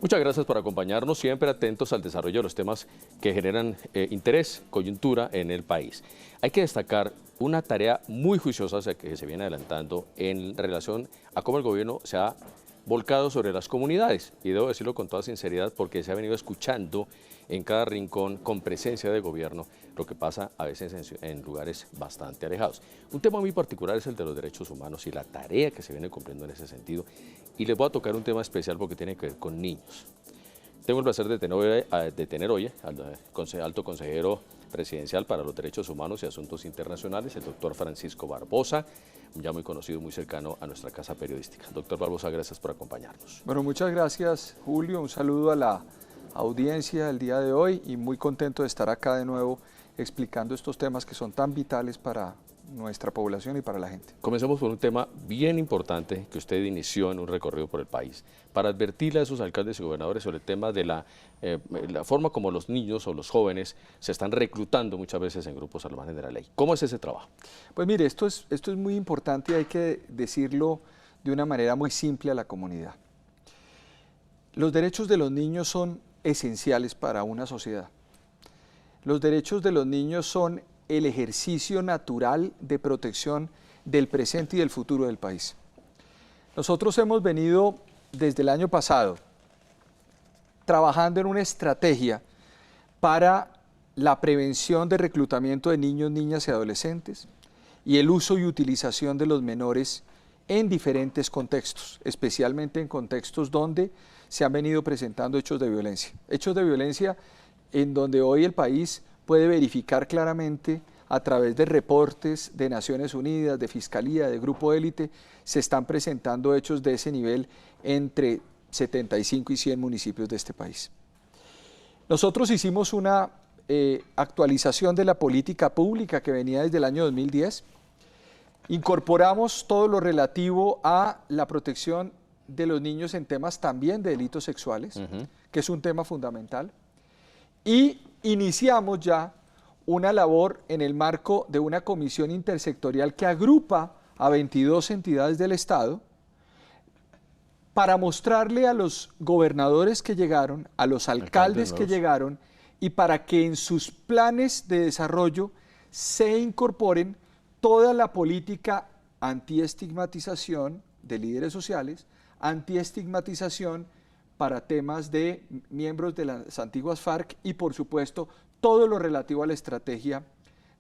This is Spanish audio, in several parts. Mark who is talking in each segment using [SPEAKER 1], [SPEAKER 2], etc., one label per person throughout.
[SPEAKER 1] Muchas gracias por acompañarnos, siempre atentos al desarrollo de los temas que generan interés, coyuntura en el país. Hay que destacar una tarea muy juiciosa que se viene adelantando en relación a cómo el gobierno se ha volcado sobre las comunidades, y debo decirlo con toda sinceridad porque se ha venido escuchando en cada rincón con presencia de gobierno lo que pasa a veces en lugares bastante alejados. Un tema muy particular es el de los derechos humanos y la tarea que se viene cumpliendo en ese sentido, y les voy a tocar un tema especial porque tiene que ver con niños. Tengo el placer de tener hoy al alto consejero presidencial para los derechos humanos y asuntos internacionales, el doctor Francisco Barbosa, ya muy conocido, muy cercano a nuestra casa periodística. Doctor Barbosa, gracias por acompañarnos.
[SPEAKER 2] Bueno, muchas gracias, Julio. Un saludo a la audiencia del día de hoy y muy contento de estar acá de nuevo explicando estos temas que son tan vitales para nuestra población y para la gente.
[SPEAKER 1] Comencemos por un tema bien importante que usted inició en un recorrido por el país, para advertirle a esos alcaldes y gobernadores sobre el tema de la forma como los niños o los jóvenes se están reclutando muchas veces en grupos al margen de la ley. ¿Cómo es ese trabajo?
[SPEAKER 2] Pues mire, esto es muy importante y hay que decirlo de una manera muy simple a la comunidad. Los derechos de los niños son esenciales para una sociedad. Los derechos de los niños son el ejercicio natural de protección del presente y del futuro del país. Nosotros hemos venido desde el año pasado trabajando en una estrategia para la prevención de reclutamiento de niños, niñas y adolescentes y el uso y utilización de los menores en diferentes contextos, especialmente en contextos donde se han venido presentando hechos de violencia en donde hoy el país puede verificar claramente a través de reportes de Naciones Unidas, de Fiscalía, de Grupo Élite, se están presentando hechos de ese nivel entre 75 y 100 municipios de este país. Nosotros hicimos una actualización de la política pública que venía desde el año 2010, incorporamos todo lo relativo a la protección de los niños en temas también de delitos sexuales, que es un tema fundamental, y iniciamos ya una labor en el marco de una comisión intersectorial que agrupa a 22 entidades del Estado para mostrarle a los gobernadores que llegaron, a los alcaldes que llegaron, y para que en sus planes de desarrollo se incorporen toda la política antiestigmatización de líderes sociales, antiestigmatización para temas de miembros de las antiguas FARC y, por supuesto, todo lo relativo a la estrategia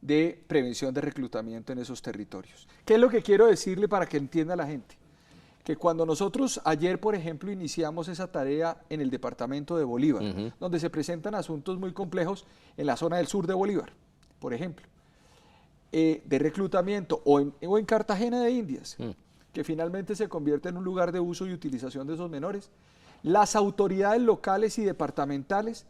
[SPEAKER 2] de prevención de reclutamiento en esos territorios. ¿Qué es lo que quiero decirle para que entienda la gente? Que cuando nosotros ayer, por ejemplo, iniciamos esa tarea en el departamento de Bolívar, donde se presentan asuntos muy complejos en la zona del sur de Bolívar, por ejemplo, de reclutamiento, o en Cartagena de Indias, que finalmente se convierte en un lugar de uso y utilización de esos menores, las autoridades locales y departamentales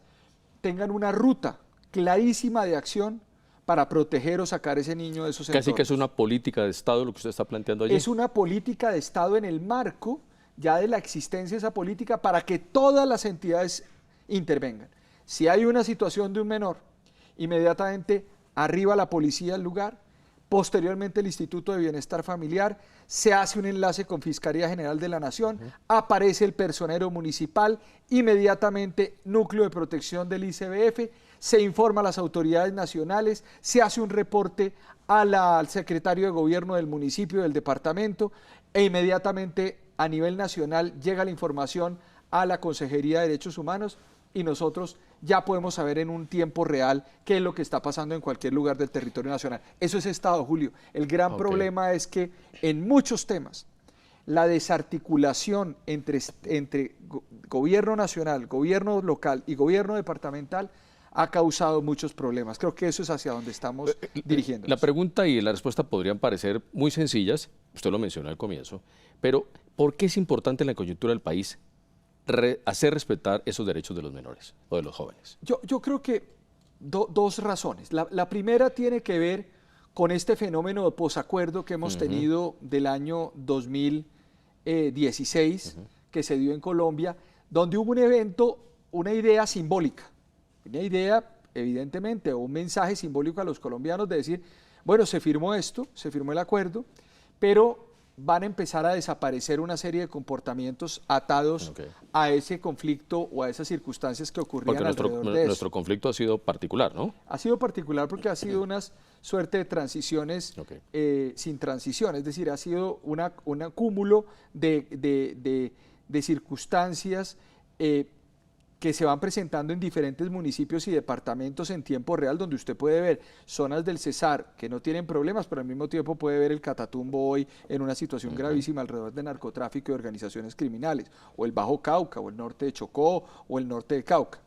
[SPEAKER 2] tengan una ruta clarísima de acción para proteger o sacar ese niño de esos entornos.
[SPEAKER 1] Casi que es una política de Estado lo que usted está planteando allí.
[SPEAKER 2] Es una política de Estado en el marco ya de la existencia de esa política para que todas las entidades intervengan. Si hay una situación de un menor, inmediatamente arriba la policía al lugar, posteriormente el Instituto de Bienestar Familiar, se hace un enlace con Fiscalía General de la Nación, aparece el personero municipal, inmediatamente Núcleo de Protección del ICBF, se informa a las autoridades nacionales, se hace un reporte al secretario de gobierno del municipio, del departamento, e inmediatamente a nivel nacional llega la información a la Consejería de Derechos Humanos y nosotros ya podemos saber en un tiempo real qué es lo que está pasando en cualquier lugar del territorio nacional. Eso es Estado, Julio. El gran problema es que en muchos temas la desarticulación entre gobierno nacional, gobierno local y gobierno departamental ha causado muchos problemas. Creo que eso es hacia donde estamos dirigiéndonos.
[SPEAKER 1] La pregunta y la respuesta podrían parecer muy sencillas, usted lo mencionó al comienzo, pero ¿por qué es importante en la coyuntura del país hacer respetar esos derechos de los menores o de los jóvenes?
[SPEAKER 2] Yo creo que dos razones. La primera tiene que ver con este fenómeno de posacuerdo que hemos tenido del año 2016, que se dio en Colombia, donde hubo un evento, una idea simbólica, una idea evidentemente, o un mensaje simbólico a los colombianos de decir, bueno, se firmó esto, se firmó el acuerdo, pero van a empezar a desaparecer una serie de comportamientos atados a ese conflicto o a esas circunstancias que ocurrían alrededor de eso.
[SPEAKER 1] Nuestro conflicto ha sido particular, ¿no?
[SPEAKER 2] Ha sido particular porque ha sido una suerte de transiciones sin transición, es decir, ha sido un cúmulo de circunstancias que se van presentando en diferentes municipios y departamentos en tiempo real, donde usted puede ver zonas del Cesar que no tienen problemas, pero al mismo tiempo puede ver el Catatumbo hoy en una situación gravísima alrededor de narcotráfico y organizaciones criminales, o el Bajo Cauca, o el norte de Chocó, o el norte de Cauca.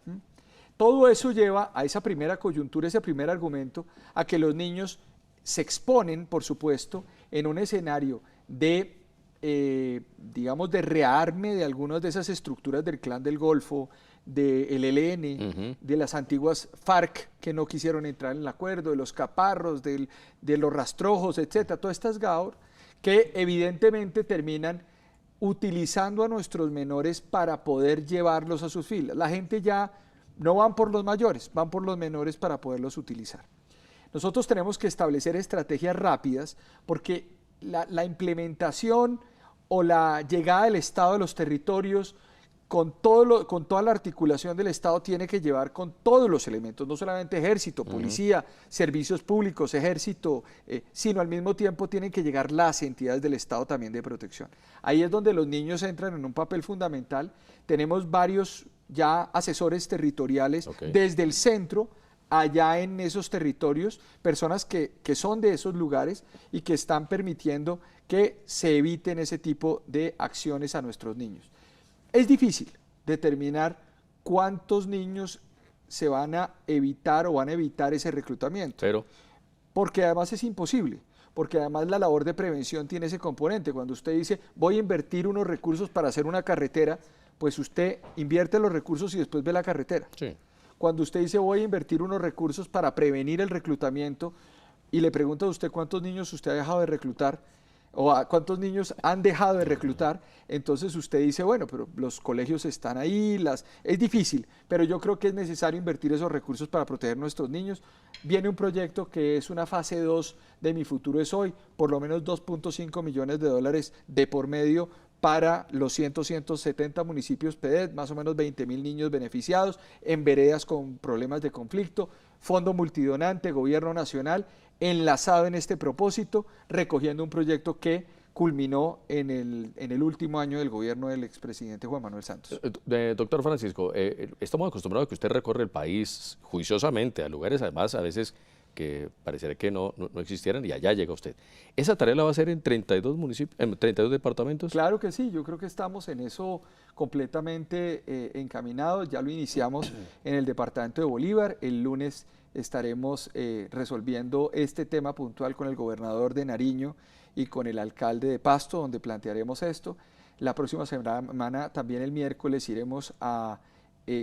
[SPEAKER 2] Todo eso lleva a esa primera coyuntura, ese primer argumento, a que los niños se exponen, por supuesto, en un escenario de, digamos, de rearme de algunas de esas estructuras del Clan del Golfo, del ELN, de las antiguas FARC que no quisieron entrar en el acuerdo, de los caparros, de los rastrojos, etcétera, todas estas GAOR que evidentemente terminan utilizando a nuestros menores para poder llevarlos a sus filas. La gente ya no van por los mayores, van por los menores para poderlos utilizar. Nosotros tenemos que establecer estrategias rápidas porque la implementación o la llegada del Estado a los territorios con toda la articulación del Estado tiene que llevar con todos los elementos, no solamente ejército, policía, servicios públicos, ejército, sino al mismo tiempo tienen que llegar las entidades del Estado también de protección. Ahí es donde los niños entran en un papel fundamental. Tenemos varios ya asesores territoriales desde el centro, allá en esos territorios, personas que son de esos lugares y que están permitiendo que se eviten ese tipo de acciones a nuestros niños. Es difícil determinar cuántos niños se van a evitar o van a evitar ese reclutamiento, porque además es imposible, porque además la labor de prevención tiene ese componente. Cuando usted dice, voy a invertir unos recursos para hacer una carretera, pues usted invierte los recursos y después ve la carretera. Cuando usted dice, voy a invertir unos recursos para prevenir el reclutamiento, y le pregunta a usted cuántos niños usted ha dejado de reclutar, o a cuántos niños han dejado de reclutar, entonces usted dice, bueno, pero los colegios están ahí, es difícil, pero yo creo que es necesario invertir esos recursos para proteger a nuestros niños. Viene un proyecto que es una fase 2 de Mi Futuro es Hoy, por lo menos 2.5 millones de dólares de por medio para los 170 municipios PEDET, más o menos 20.000 niños beneficiados, en veredas con problemas de conflicto, fondo multidonante, gobierno nacional, enlazado en este propósito, recogiendo un proyecto que culminó en el último año del gobierno del expresidente Juan Manuel Santos.
[SPEAKER 1] Doctor Francisco, estamos acostumbrados a que usted recorre el país juiciosamente, a lugares además a veces que pareciera que no existieran, y allá llega usted. ¿Esa tarea la va a hacer en 32 municipios, en 32 departamentos?
[SPEAKER 2] Claro que sí, yo creo que estamos en eso completamente encaminados. Ya lo iniciamos en el departamento de Bolívar. El lunes estaremos resolviendo este tema puntual con el gobernador de Nariño y con el alcalde de Pasto, donde plantearemos esto. La próxima semana, también el miércoles, iremos a...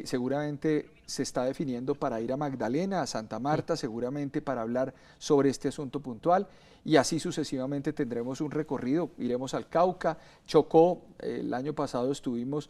[SPEAKER 2] seguramente se está definiendo para ir a Magdalena, a Santa Marta, seguramente para hablar sobre este asunto puntual, y así sucesivamente tendremos un recorrido. Iremos al Cauca, Chocó. El año pasado estuvimos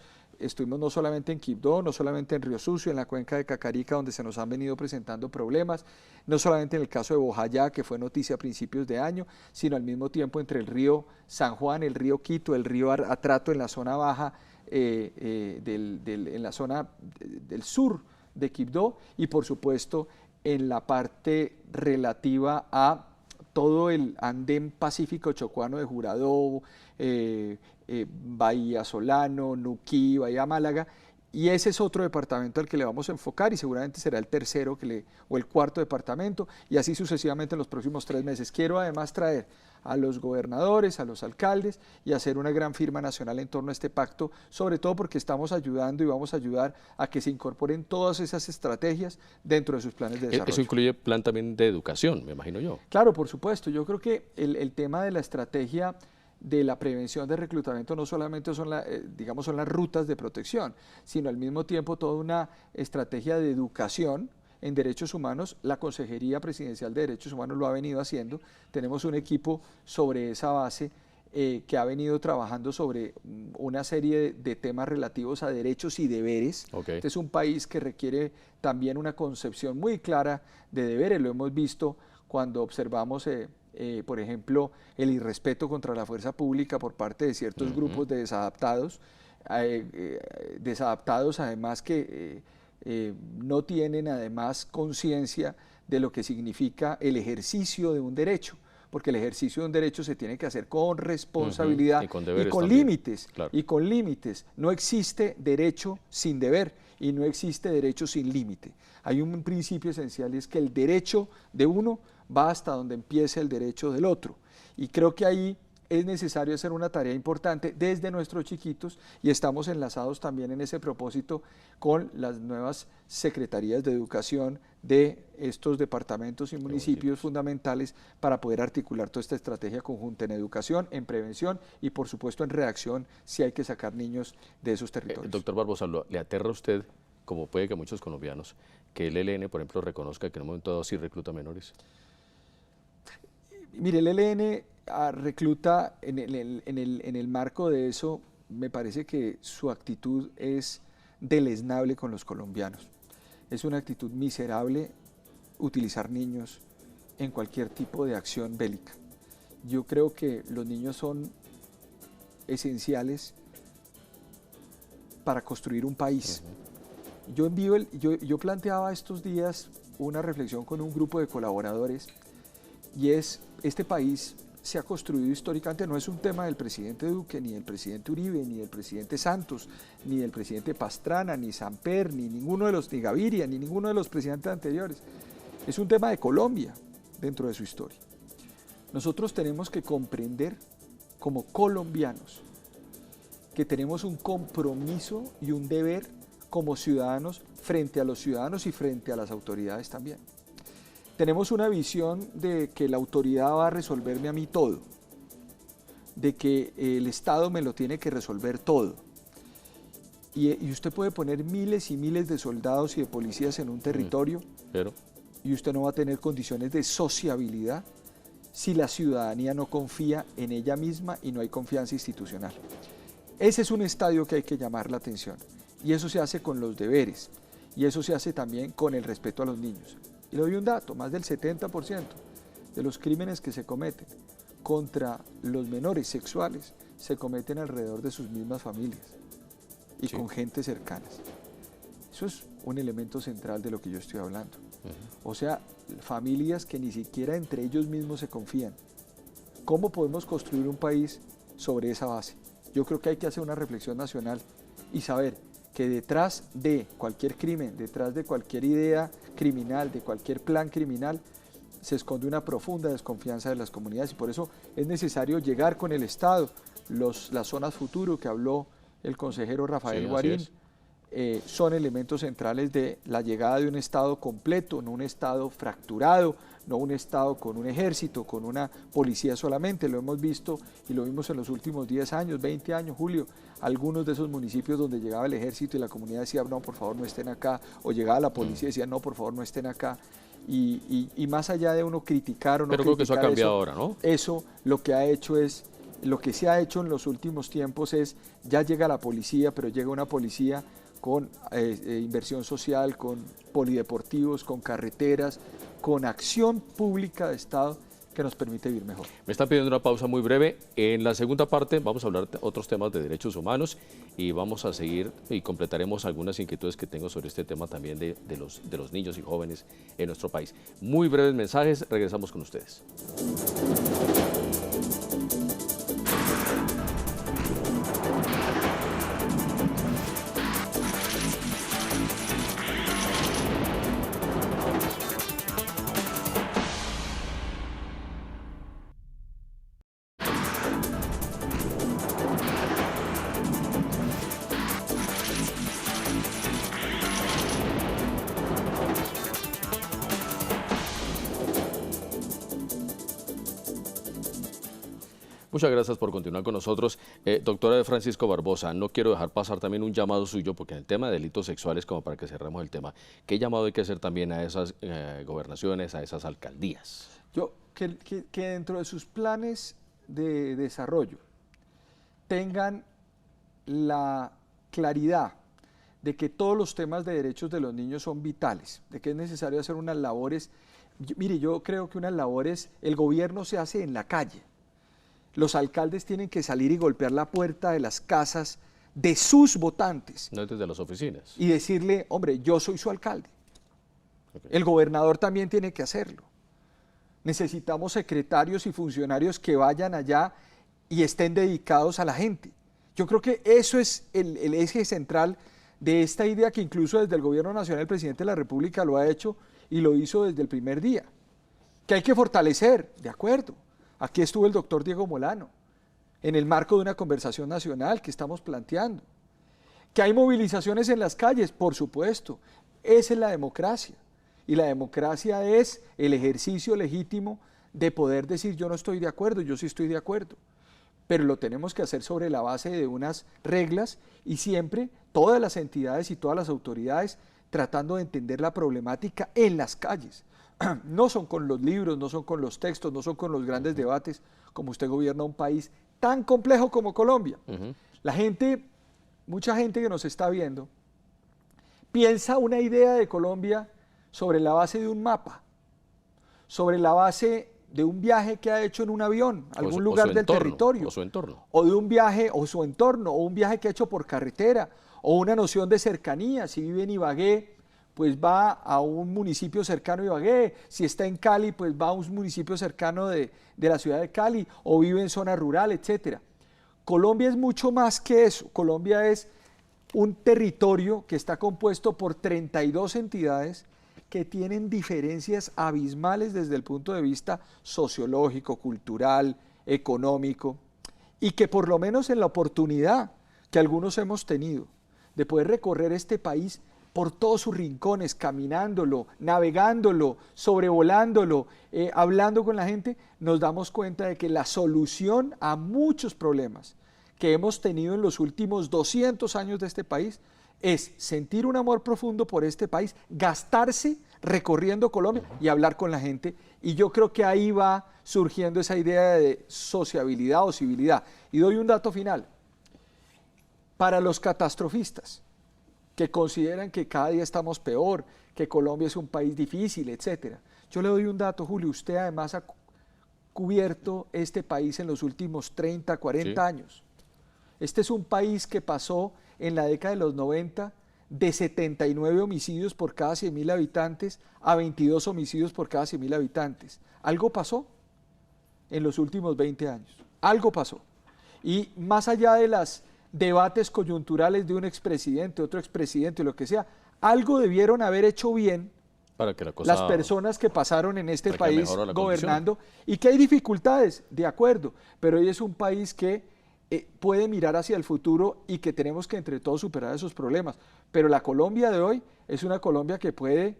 [SPEAKER 2] no solamente en Quibdó, no solamente en Río Sucio, en la cuenca de Cacarica, donde se nos han venido presentando problemas, no solamente en el caso de Bojayá, que fue noticia a principios de año, sino al mismo tiempo entre el río San Juan, el río Quito, el río Atrato en la zona baja, en la zona del sur de Quibdó, y por supuesto en la parte relativa a todo el andén pacífico chocuano de Juradó, Bahía Solano, Nuquí, Bahía Málaga, y ese es otro departamento al que le vamos a enfocar y seguramente será el tercero o el cuarto departamento, y así sucesivamente en los próximos 3 meses. Quiero además traer a los gobernadores, a los alcaldes y hacer una gran firma nacional en torno a este pacto, sobre todo porque estamos ayudando y vamos a ayudar a que se incorporen todas esas estrategias dentro de sus planes de desarrollo.
[SPEAKER 1] Eso incluye plan también de educación, me imagino yo.
[SPEAKER 2] Claro, por supuesto. Yo creo que el tema de la estrategia de la prevención de reclutamiento no solamente son las rutas de protección, sino al mismo tiempo toda una estrategia de educación en derechos humanos. La Consejería Presidencial de Derechos Humanos lo ha venido haciendo. Tenemos un equipo sobre esa base que ha venido trabajando sobre una serie de temas relativos a derechos y deberes. Este es un país que requiere también una concepción muy clara de deberes. Lo hemos visto cuando observamos por ejemplo, el irrespeto contra la fuerza pública por parte de ciertos grupos de desadaptados además que no tienen además conciencia de lo que significa el ejercicio de un derecho, porque el ejercicio de un derecho se tiene que hacer con responsabilidad
[SPEAKER 1] y
[SPEAKER 2] con límites. Claro. Y con límites. No existe derecho sin deber y no existe derecho sin límite. Hay un principio esencial, es que el derecho de uno va hasta donde empieza el derecho del otro. Y creo que ahí es necesario hacer una tarea importante desde nuestros chiquitos y estamos enlazados también en ese propósito con las nuevas secretarías de educación de estos departamentos y municipios fundamentales para poder articular toda esta estrategia conjunta en educación, en prevención y por supuesto en reacción si hay que sacar niños de esos territorios.
[SPEAKER 1] Doctor Barbosa, ¿le aterra a usted, como puede que a muchos colombianos, que el ELN, por ejemplo, reconozca que en un momento dado sí recluta menores?
[SPEAKER 2] Mire, el ELN recluta en el marco de eso, me parece que su actitud es deleznable con los colombianos. Es una actitud miserable utilizar niños en cualquier tipo de acción bélica. Yo creo que los niños son esenciales para construir un país. Yo planteaba estos días una reflexión con un grupo de colaboradores y es, este país se ha construido históricamente, no es un tema del presidente Duque, ni del presidente Uribe, ni del presidente Santos, ni del presidente Pastrana, ni Samper, ni ninguno de los, ni Gaviria, ni ninguno de los presidentes anteriores. Es un tema de Colombia dentro de su historia. Nosotros tenemos que comprender como colombianos que tenemos un compromiso y un deber como ciudadanos frente a los ciudadanos y frente a las autoridades también. Tenemos una visión de que la autoridad va a resolverme a mí todo, de que el Estado me lo tiene que resolver todo. Y usted puede poner miles y miles de soldados y de policías en un territorio, y usted no va a tener condiciones de sociabilidad si la ciudadanía no confía en ella misma y no hay confianza institucional. Ese es un estadio que hay que llamar la atención, y eso se hace con los deberes, y eso se hace también con el respeto a los niños. Y le doy un dato, más del 70% de los crímenes que se cometen contra los menores sexuales se cometen alrededor de sus mismas familias y con gente cercanas. Eso es un elemento central de lo que yo estoy hablando. O sea, familias que ni siquiera entre ellos mismos se confían. ¿Cómo podemos construir un país sobre esa base? Yo creo que hay que hacer una reflexión nacional y saber que detrás de cualquier crimen, detrás de cualquier idea criminal, de cualquier plan criminal, se esconde una profunda desconfianza de las comunidades y por eso es necesario llegar con el Estado. Las zonas futuro que habló el consejero Rafael Guarín son elementos centrales de la llegada de un Estado completo, no un Estado fracturado, no un Estado con un ejército, con una policía solamente. Lo hemos visto y lo vimos en los últimos 10 años, 20 años, Julio, algunos de esos municipios donde llegaba el ejército y la comunidad decía, no, por favor no estén acá, o llegaba la policía y decía, no, por favor no estén acá. Y más allá de uno criticar o no criticar,
[SPEAKER 1] pero creo que eso ha cambiado ahora, ¿no?
[SPEAKER 2] Eso lo que ha hecho es, lo que se ha hecho en los últimos tiempos es, ya llega la policía, pero llega una policía con inversión social, con polideportivos, con carreteras, con acción pública de Estado que nos permite vivir mejor.
[SPEAKER 1] Me están pidiendo una pausa muy breve. En la segunda parte vamos a hablar de otros temas de derechos humanos y vamos a seguir y completaremos algunas inquietudes que tengo sobre este tema también de los niños y jóvenes en nuestro país. Muy breves mensajes, regresamos con ustedes. Muchas gracias por continuar con nosotros. Doctora Francisco Barbosa, no quiero dejar pasar también un llamado suyo, porque en el tema de delitos sexuales, como para que cerremos el tema, ¿qué llamado hay que hacer también a esas gobernaciones, a esas alcaldías?
[SPEAKER 2] Que dentro de sus planes de desarrollo tengan la claridad de que todos los temas de derechos de los niños son vitales, de que es necesario hacer unas labores Mire, yo creo que unas labores, el gobierno se hace en la calle. Los alcaldes tienen que salir y golpear la puerta de las casas de sus votantes.
[SPEAKER 1] No desde las oficinas.
[SPEAKER 2] Y decirle, hombre, yo soy su alcalde.
[SPEAKER 1] Okay.
[SPEAKER 2] El gobernador también tiene que hacerlo. Necesitamos secretarios y funcionarios que vayan allá y estén dedicados a la gente. Yo creo que eso es el eje central de esta idea que incluso desde el gobierno nacional el presidente de la República lo ha hecho y lo hizo desde el primer día. Que hay que fortalecer, de acuerdo. Aquí estuvo el doctor Diego Molano, en el marco de una conversación nacional que estamos planteando. Que hay movilizaciones en las calles, por supuesto. Esa es la democracia. Y la democracia es el ejercicio legítimo de poder decir yo no estoy de acuerdo, yo sí estoy de acuerdo. Pero lo tenemos que hacer sobre la base de unas reglas y siempre todas las entidades y todas las autoridades tratando de entender la problemática en las calles. No son con los libros, no son con los textos, no son con los grandes debates, como usted gobierna un país tan complejo como Colombia. La gente, mucha gente que nos está viendo, piensa una idea de Colombia sobre la base de un mapa, sobre la base de un viaje que ha hecho en un avión, algún lugar del territorio,
[SPEAKER 1] o su entorno,
[SPEAKER 2] o de un viaje, o su entorno, o un viaje que ha hecho por carretera, o una noción de cercanía. Si vive en Ibagué, pues va a un municipio cercano a Ibagué. Si está en Cali, pues va a un municipio cercano de la ciudad de Cali, o vive en zona rural, etc. Colombia es mucho más que eso. Colombia es un territorio que está compuesto por 32 entidades que tienen diferencias abismales desde el punto de vista sociológico, cultural, económico, y que por lo menos en la oportunidad que algunos hemos tenido de poder recorrer este país por todos sus rincones, caminándolo, navegándolo, sobrevolándolo, hablando con la gente, nos damos cuenta de que la solución a muchos problemas que hemos tenido en los últimos 200 años de este país es sentir un amor profundo por este país, gastarse recorriendo Colombia y hablar con la gente. Y yo creo que ahí va surgiendo esa idea de sociabilidad o civilidad. Y doy un dato final. Para los catastrofistas, que consideran que cada día estamos peor, que Colombia es un país difícil, etc. Yo le doy un dato, Julio. Usted además ha cubierto este país en los últimos 30, 40 años. Este es un país que pasó en la década de los 90 de 79 homicidios por cada 100.000 habitantes a 22 homicidios por cada 100.000 habitantes. Algo pasó en los últimos 20 años. Algo pasó. Y más allá de los debates coyunturales de un expresidente, otro expresidente, lo que sea, algo debieron haber hecho bien
[SPEAKER 1] para que las
[SPEAKER 2] personas que pasaron en este país gobernando, y que hay dificultades, de acuerdo, pero hoy es un país que puede mirar hacia el futuro y que tenemos que entre todos superar esos problemas. Pero la Colombia de hoy es una Colombia que puede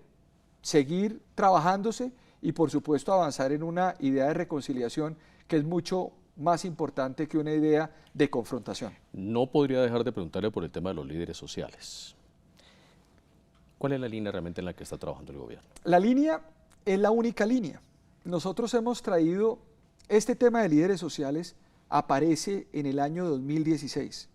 [SPEAKER 2] seguir trabajándose y por supuesto avanzar en una idea de reconciliación que es mucho más importante que una idea de confrontación.
[SPEAKER 1] No podría dejar de preguntarle por el tema de los líderes sociales. ¿Cuál es la línea realmente en la que está trabajando el gobierno?
[SPEAKER 2] La línea es la única línea. Nosotros hemos traído este tema de líderes sociales. Aparece en el año 2016,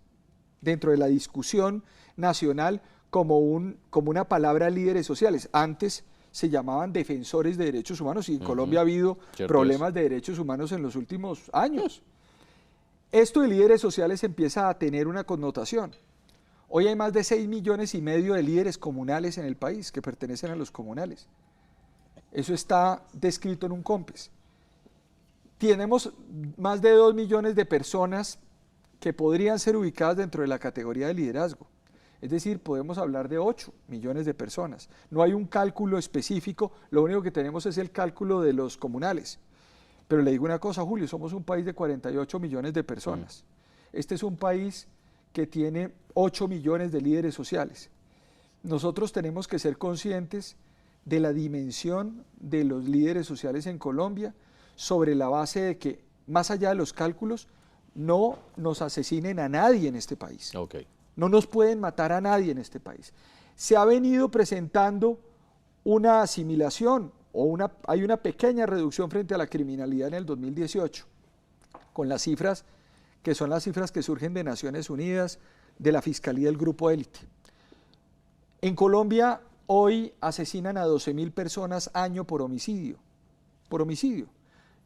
[SPEAKER 2] dentro de la discusión nacional como una palabra líderes sociales. Antes se llamaban defensores de derechos humanos y en Colombia ha habido problemas de derechos humanos en los últimos años. Esto de líderes sociales empieza a tener una connotación. Hoy hay más de 6,5 millones de líderes comunales en el país que pertenecen a los comunales. Eso está descrito en un COMPES. Tenemos más de 2 millones de personas que podrían ser ubicadas dentro de la categoría de liderazgo. Es decir, podemos hablar de 8 millones de personas. No hay un cálculo específico, lo único que tenemos es el cálculo de los comunales. Pero le digo una cosa, Julio, somos un país de 48 millones de personas. Este es un país que tiene 8 millones de líderes sociales. Nosotros tenemos que ser conscientes de la dimensión de los líderes sociales en Colombia, sobre la base de que, más allá de los cálculos, no nos asesinen a nadie en este país. No nos pueden matar a nadie en este país. Se ha venido presentando una asimilación hay una pequeña reducción frente a la criminalidad en el 2018, con las cifras que son las cifras que surgen de Naciones Unidas, de la Fiscalía del Grupo Élite. En Colombia Hoy asesinan a 12.000 personas año por homicidio,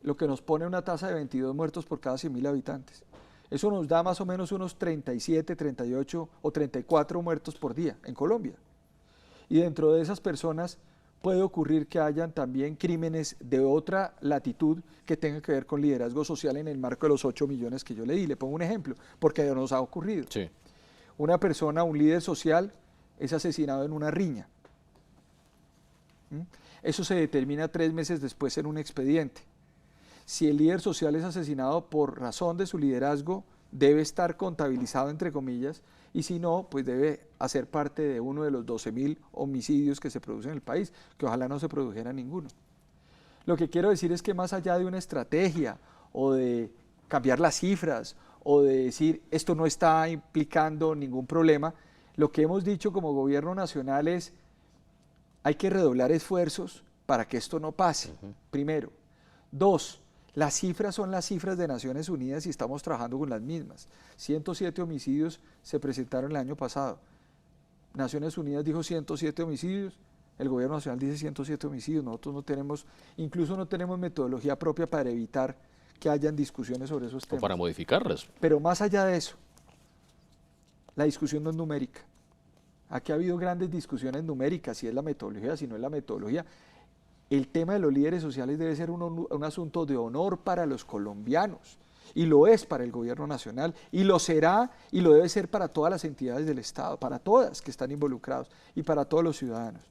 [SPEAKER 2] lo que nos pone una tasa de 22 muertos por cada 100.000 habitantes. Eso nos da más o menos unos 37, 38 o 34 muertos por día en Colombia. Y dentro de esas personas puede ocurrir que hayan también crímenes de otra latitud que tengan que ver con liderazgo social en el marco de los 8 millones que yo le di. Le pongo un ejemplo, porque ya nos ha ocurrido.
[SPEAKER 1] Sí.
[SPEAKER 2] Una persona, un líder social, es asesinado en una riña. Eso se determina 3 meses después en un expediente. Si el líder social es asesinado por razón de su liderazgo, debe estar contabilizado, entre comillas, y si no, pues debe hacer parte de uno de los 12.000 homicidios que se producen en el país, que ojalá no se produjera ninguno. Lo que quiero decir es que más allá de una estrategia o de cambiar las cifras o de decir esto no está implicando ningún problema, lo que hemos dicho como gobierno nacional es hay que redoblar esfuerzos para que esto no pase, primero. 2, las cifras son las cifras de Naciones Unidas y estamos trabajando con las mismas. 107 homicidios se presentaron el año pasado. Naciones Unidas dijo 107 homicidios, el gobierno nacional dice 107 homicidios, nosotros no tenemos, incluso no tenemos metodología propia para evitar que hayan discusiones sobre esos temas.
[SPEAKER 1] O para modificarlas.
[SPEAKER 2] Pero más allá de eso, la discusión no es numérica. Aquí ha habido grandes discusiones numéricas, si es la metodología, si no es la metodología. El tema de los líderes sociales debe ser un asunto de honor para los colombianos, y lo es para el gobierno nacional, y lo será, y lo debe ser para todas las entidades del Estado, para todas que están involucrados, y para todos los ciudadanos.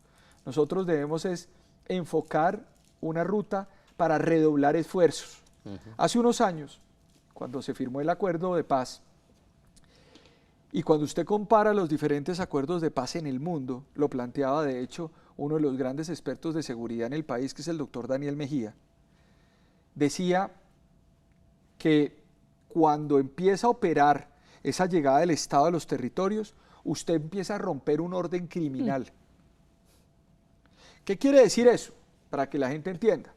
[SPEAKER 2] Nosotros debemos es enfocar una ruta para redoblar esfuerzos. Hace unos años, cuando se firmó el acuerdo de paz, y cuando usted compara los diferentes acuerdos de paz en el mundo, lo planteaba de hecho uno de los grandes expertos de seguridad en el país, que es el doctor Daniel Mejía, decía que cuando empieza a operar esa llegada del Estado a los territorios, usted empieza a romper un orden criminal. ¿Qué quiere decir eso? Para que la gente entienda.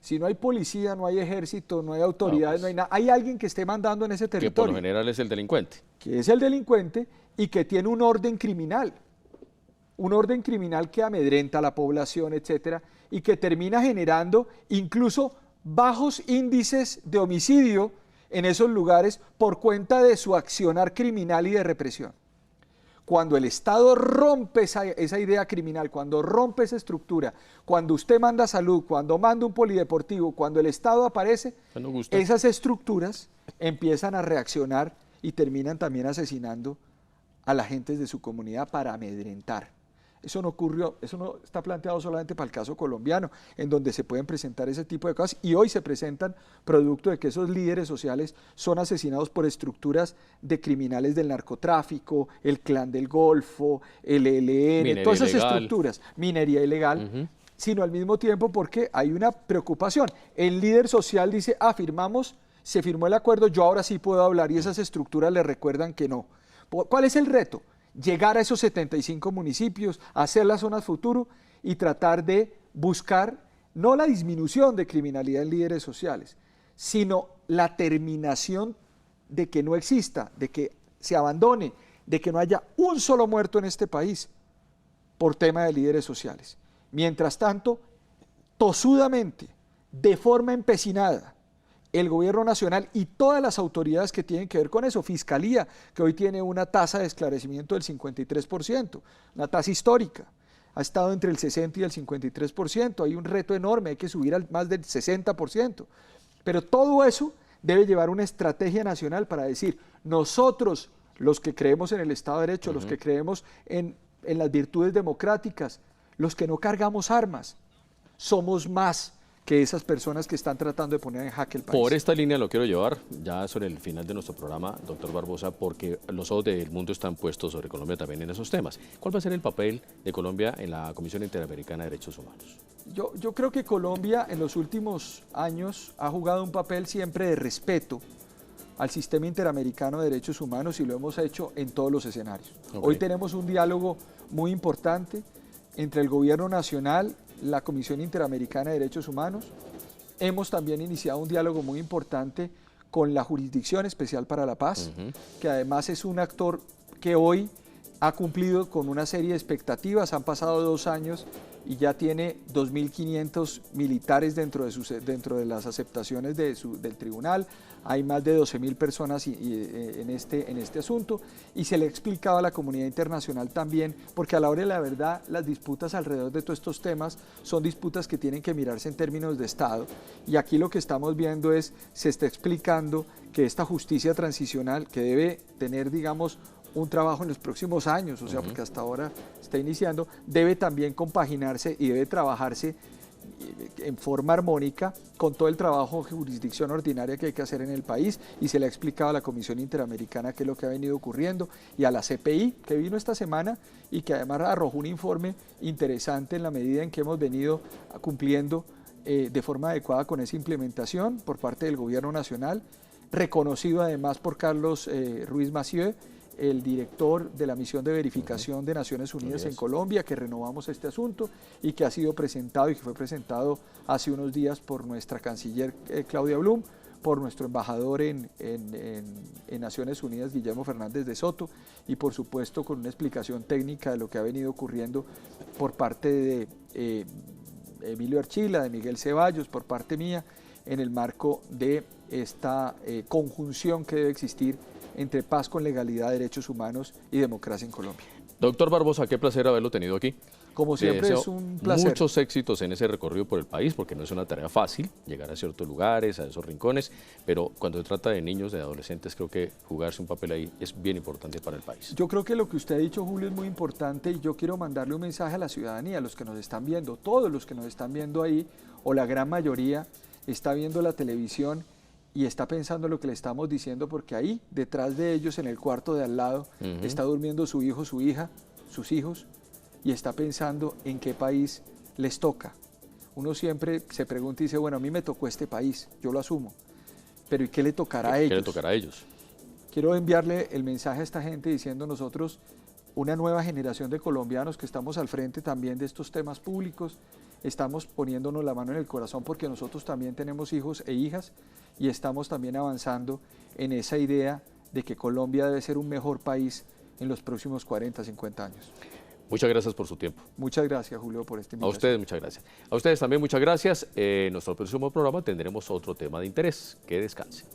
[SPEAKER 2] Si no hay policía, no hay ejército, no hay autoridades, no hay nada, hay alguien que esté mandando en ese territorio.
[SPEAKER 1] Que por lo general es el delincuente.
[SPEAKER 2] Que es el delincuente y que tiene un orden criminal. Un orden criminal que amedrenta a la población, etcétera, y que termina generando incluso bajos índices de homicidio en esos lugares por cuenta de su accionar criminal y de represión. Cuando el Estado rompe esa idea criminal, cuando rompe esa estructura, cuando usted manda salud, cuando manda un polideportivo, cuando el Estado aparece, esas estructuras empiezan a reaccionar y terminan también asesinando a la gente de su comunidad para amedrentar. Eso no ocurrió, eso no está planteado solamente para el caso colombiano, en donde se pueden presentar ese tipo de cosas, y hoy se presentan producto de que esos líderes sociales son asesinados por estructuras de criminales del narcotráfico, el Clan del Golfo, el ELN, todas esas estructuras, minería ilegal, sino al mismo tiempo porque hay una preocupación. El líder social dice, se firmó el acuerdo, yo ahora sí puedo hablar, y esas estructuras le recuerdan que no. ¿Cuál es el reto? Llegar a esos 75 municipios, hacer las zonas futuro y tratar de buscar no la disminución de criminalidad en líderes sociales, sino la terminación de que no exista, de que se abandone, de que no haya un solo muerto en este país por tema de líderes sociales. Mientras tanto, tosudamente, de forma empecinada, el gobierno nacional y todas las autoridades que tienen que ver con eso, Fiscalía, que hoy tiene una tasa de esclarecimiento del 53%, una tasa histórica, ha estado entre el 60 y el 53%, hay un reto enorme, hay que subir al más del 60%, pero todo eso debe llevar una estrategia nacional para decir, nosotros, los que creemos en el Estado de Derecho, los que creemos en las virtudes democráticas, los que no cargamos armas, somos más que esas personas que están tratando de poner en jaque el país.
[SPEAKER 1] Por esta línea lo quiero llevar ya sobre el final de nuestro programa, doctor Barbosa, porque los ojos del mundo están puestos sobre Colombia también en esos temas. ¿Cuál va a ser el papel de Colombia en la Comisión Interamericana de Derechos Humanos?
[SPEAKER 2] Yo creo que Colombia en los últimos años ha jugado un papel siempre de respeto al sistema interamericano de derechos humanos y lo hemos hecho en todos los escenarios. Hoy tenemos un diálogo muy importante entre el gobierno nacional, la Comisión Interamericana de Derechos Humanos. Hemos también iniciado un diálogo muy importante con la Jurisdicción Especial para la Paz, que además es un actor que hoy ha cumplido con una serie de expectativas, han pasado 2 años y ya tiene 2.500 militares dentro de las aceptaciones del tribunal, hay más de 12.000 personas en este asunto, y se le ha explicado a la comunidad internacional también, porque a la hora de la verdad las disputas alrededor de todos estos temas son disputas que tienen que mirarse en términos de Estado, y aquí lo que estamos viendo es, se está explicando que esta justicia transicional, que debe tener, digamos, un trabajo en los próximos años, o sea, porque hasta ahora está iniciando, debe también compaginarse y debe trabajarse en forma armónica con todo el trabajo de jurisdicción ordinaria que hay que hacer en el país, y se le ha explicado a la Comisión Interamericana qué es lo que ha venido ocurriendo, y a la CPI que vino esta semana y que además arrojó un informe interesante en la medida en que hemos venido cumpliendo de forma adecuada con esa implementación por parte del Gobierno Nacional, reconocido además por Carlos Ruiz Massieu, el director de la misión de verificación de Naciones Unidas en Colombia, que renovamos este asunto y que ha sido presentado y que fue presentado hace unos días por nuestra canciller Claudia Blum, por nuestro embajador en Naciones Unidas, Guillermo Fernández de Soto, y por supuesto con una explicación técnica de lo que ha venido ocurriendo por parte de Emilio Archila, de Miguel Ceballos, por parte mía, en el marco de esta conjunción que debe existir entre paz con legalidad, derechos humanos y democracia en Colombia.
[SPEAKER 1] Doctor Barbosa, qué placer haberlo tenido aquí.
[SPEAKER 2] Como siempre es un placer.
[SPEAKER 1] Muchos éxitos en ese recorrido por el país, porque no es una tarea fácil llegar a ciertos lugares, a esos rincones, pero cuando se trata de niños, de adolescentes, creo que jugarse un papel ahí es bien importante para el país.
[SPEAKER 2] Yo creo que lo que usted ha dicho, Julio, es muy importante, y yo quiero mandarle un mensaje a la ciudadanía, a los que nos están viendo, todos los que nos están viendo ahí, o la gran mayoría, está viendo la televisión y está pensando lo que le estamos diciendo, porque ahí, detrás de ellos, en el cuarto de al lado, está durmiendo su hijo, su hija, sus hijos, y está pensando en qué país les toca. Uno siempre se pregunta y dice, bueno, a mí me tocó este país, yo lo asumo, pero ¿y qué le tocará a ellos?
[SPEAKER 1] ¿Qué le tocará a ellos?
[SPEAKER 2] Quiero enviarle el mensaje a esta gente diciendo nosotros, una nueva generación de colombianos que estamos al frente también de estos temas públicos, estamos poniéndonos la mano en el corazón porque nosotros también tenemos hijos e hijas y estamos también avanzando en esa idea de que Colombia debe ser un mejor país en los próximos 40, 50 años.
[SPEAKER 1] Muchas gracias por su tiempo.
[SPEAKER 2] Muchas gracias, Julio, por esta invitación.
[SPEAKER 1] A ustedes, muchas gracias. A ustedes también muchas gracias. En nuestro próximo programa tendremos otro tema de interés. Que descansen.